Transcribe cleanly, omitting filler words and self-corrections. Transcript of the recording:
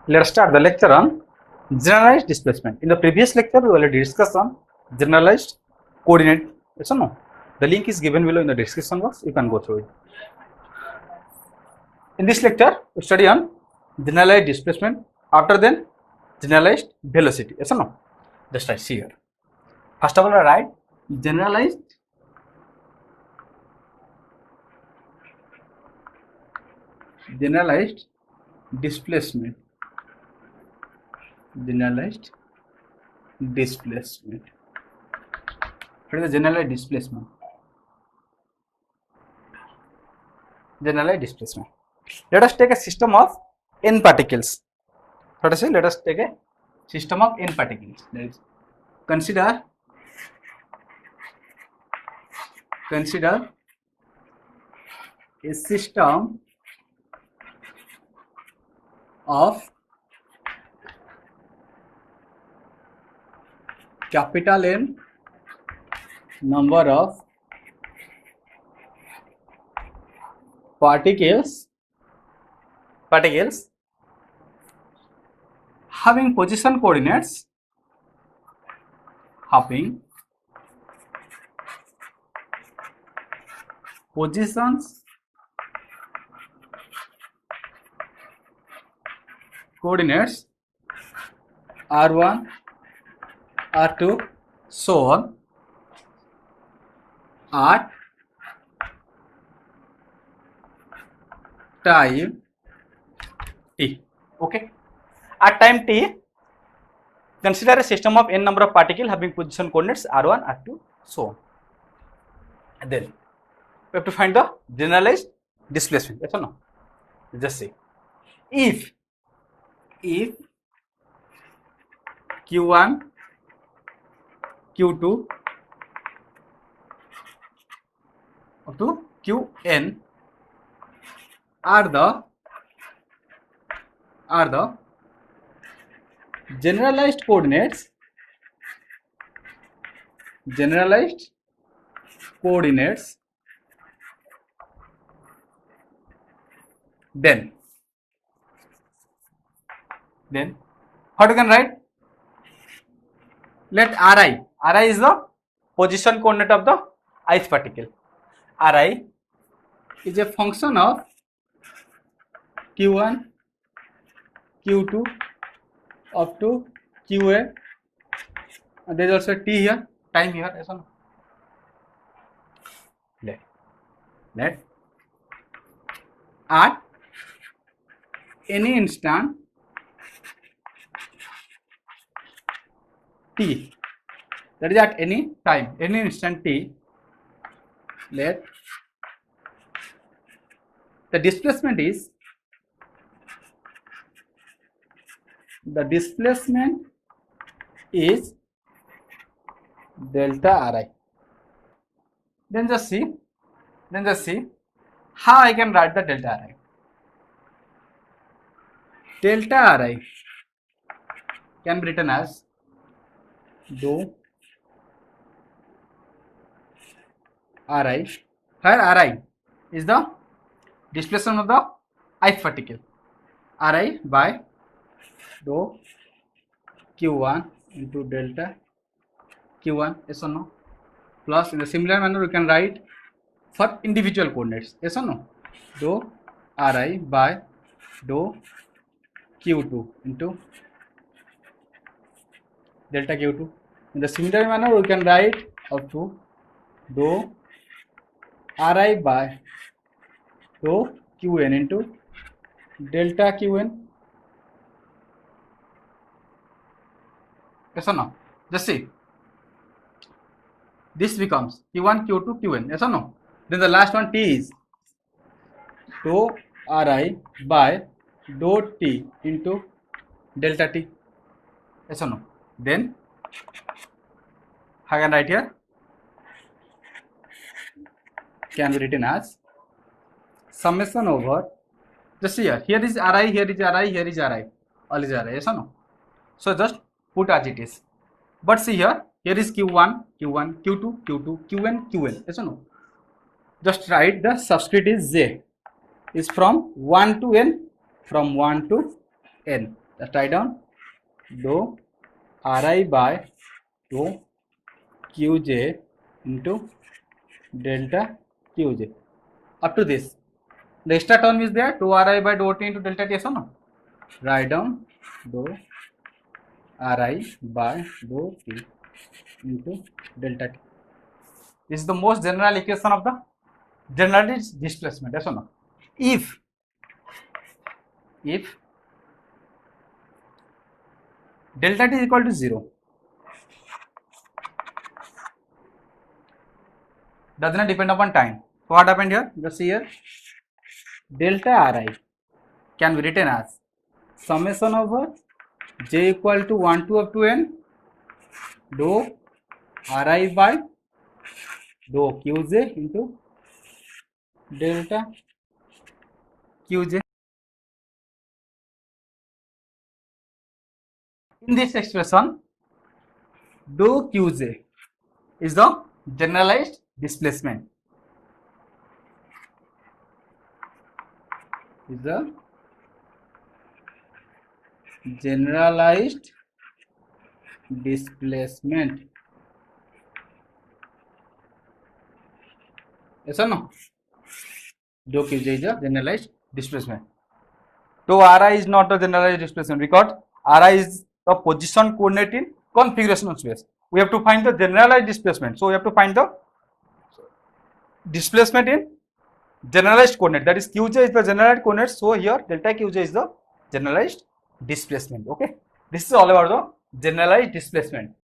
Let's start the lecture on generalized displacement. In the previous lecture, we already discussed on generalized coordinate. Yes or no? The link is given below in the description box. You can go through it. In this lecture, we study on generalized displacement. After then, generalized velocity. Yes or no? Just I see here. First of all, I write generalized displacement. Generalized displacement. What is the generalized displacement? Generalized displacement. Let us take a system of n particles. Let us say, let us take a system of n particles. That is, consider a system of capital N number of particles having position coordinates positions coordinates r1 r2 so on at time t. Okay, at time t, consider a system of n number of particles having position coordinates r1 r2 so on. And then we have to find the generalized displacement. Yes or no? Just say if q1 q2 up to qn are the generalized coordinates then what you can write, let ri is the position coordinate of the ith particle. Ri is a function of q1 q2 up to qa, and there is also t here, time here. Yes or no? Let at any instant t, that is at any time, any instant t, let the displacement is delta ri. Then just see how I can write the delta ri. Delta ri can be written as dou ri, where ri is the displacement of the ith particle, ri by dou q1 into delta q1. Yes or no? Plus in the similar manner we can write for individual coordinates. Yes or no? Dou ri by dou q2 into delta q2. In the similar manner we can write up to dou ri by dou qn into delta qn. Yes or no? Just see, this becomes q1 q2 qn. Yes or no? Then the last one t is dou ri by dou t into delta t. Yes or no? Then I can write here, can be written as summation over, just see here is ri, here is ri, here is ri, all is ri. Yes or no? So just put as it is. But see here is q1 q2 qn qn. Yes or no? Just write the subscript is j, is from 1 to n, Just write down dou Ri by dou Qj into delta Qj. Up to this, the extra term is there, dou Ri by dou T into delta T, yes or no? Write down dou Ri by dou T into delta T. This is the most general equation of the generalized displacement, yes or no? If delta T is equal to 0, does not depend upon time. So what happened here? Just see here, delta Ri can be written as summation over j equal to 1 to up to n dou Ri by dou Qj into delta Qj. In this expression, dou Qj is the generalized displacement. Is the generalized displacement. Yes or no? Dou Qj is the generalized displacement. Dou Ri is not the generalized displacement because Ri is the position coordinate in configuration space. We have to find the generalized displacement. So we have to find the displacement in generalized coordinate, that is Qj is the generalized coordinate. So here delta Qj is the generalized displacement. Okay, this is all about the generalized displacement.